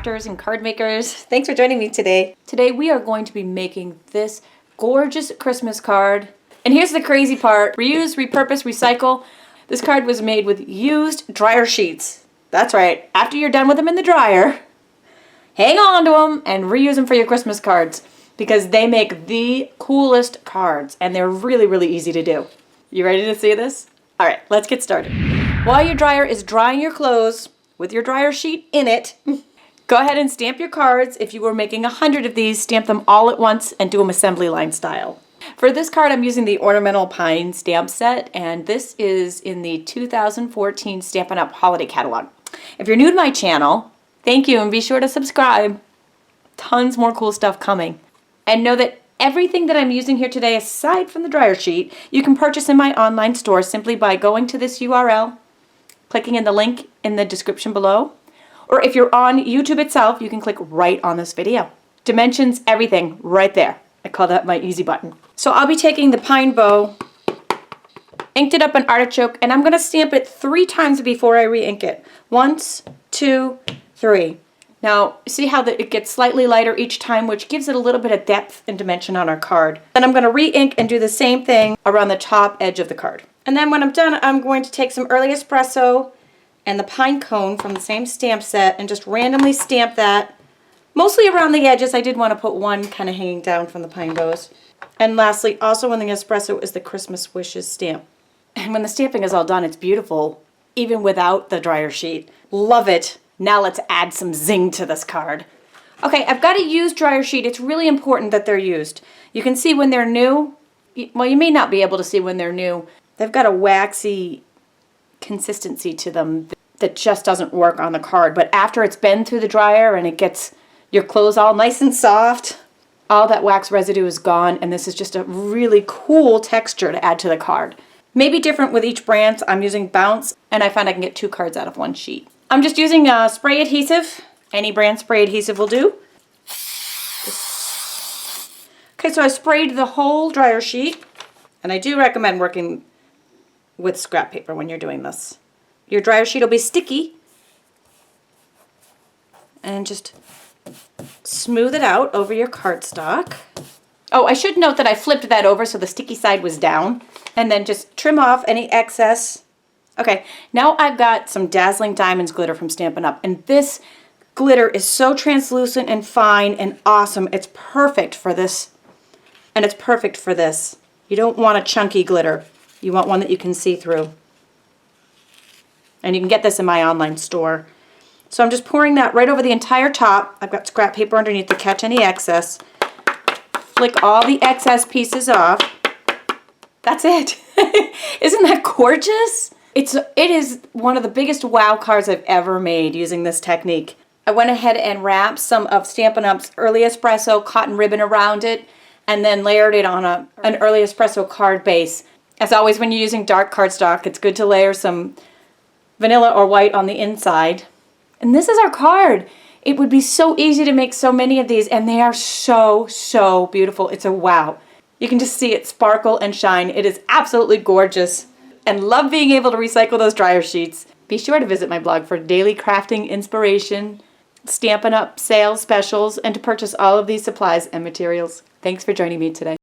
crafters and card makers. Thanks for joining me today. Today we are going to be making this gorgeous Christmas card. And here's the crazy part. Reuse, repurpose, recycle. This card was made with used dryer sheets. That's right. After you're done with them in the dryer, hang on to them and reuse them for your Christmas cards because they make the coolest cards and they're really, really easy to do. You ready to see this? All right, let's get started. While your dryer is drying your clothes with your dryer sheet in it, go ahead and stamp your cards. If you were making 100 of these, stamp them all at once and do them assembly line style. For this card, I'm using the Ornamental Pine stamp set, and this is in the 2014 Stampin' Up! Holiday Catalog. If you're new to my channel, thank you, and be sure to subscribe. Tons more cool stuff coming. And know that everything that I'm using here today, aside from the dryer sheet, you can purchase in my online store simply by going to this URL, clicking in the link in the description below, or if you're on YouTube itself, you can click right on this video. Dimensions, everything, right there. I call that my easy button. So I'll be taking the pine bow, inked it up in artichoke, and I'm going to stamp it 3 times before I re-ink it. 1, 2, 3. Now, see how it gets slightly lighter each time, which gives it a little bit of depth and dimension on our card. Then I'm going to re-ink and do the same thing around the top edge of the card. And then when I'm done, I'm going to take some early espresso and the pine cone from the same stamp set and just randomly stamp that, mostly around the edges. I did want to put one kind of hanging down from the pine bows. And lastly, also in the espresso is the Christmas Wishes stamp. And when the stamping is all done, it's beautiful, even without the dryer sheet. Love it. Now let's add some zing to this card. Okay, I've got a used dryer sheet. It's really important that they're used. You can see when they're new. Well, you may not be able to see when they're new. They've got a waxy consistency to them that just doesn't work on the card. But after it's been through the dryer and it gets your clothes all nice and soft, all that wax residue is gone, and this is just a really cool texture to add to the card. Maybe different with each brand. I'm using Bounce, and I found I can get 2 cards out of 1 sheet. I'm just using spray adhesive. Any brand spray adhesive will do. Okay, so I sprayed the whole dryer sheet, and I do recommend working with scrap paper when you're doing this. Your dryer sheet will be sticky, and just smooth it out over your cardstock. Oh, I should note that I flipped that over so the sticky side was down, and then just trim off any excess. Okay, now I've got some Dazzling Diamonds glitter from Stampin' Up, and this glitter is so translucent and fine and awesome. It's perfect for this, and it's perfect for this. You don't want a chunky glitter. You want one that you can see through. And you can get this in my online store. So I'm just pouring that right over the entire top. I've got scrap paper underneath to catch any excess. Flick all the excess pieces off. That's it. Isn't that gorgeous? It is one of the biggest wow cards I've ever made using this technique. I went ahead and wrapped some of Stampin' Up's Early Espresso cotton ribbon around it and then layered it on an Early Espresso card base. As always, when you're using dark cardstock, it's good to layer some vanilla or white on the inside. And this is our card. It would be so easy to make so many of these, and they are so, so beautiful. It's a wow. You can just see it sparkle and shine. It is absolutely gorgeous. And love being able to recycle those dryer sheets. Be sure to visit my blog for daily crafting inspiration, Stampin' Up! Sales specials, and to purchase all of these supplies and materials. Thanks for joining me today.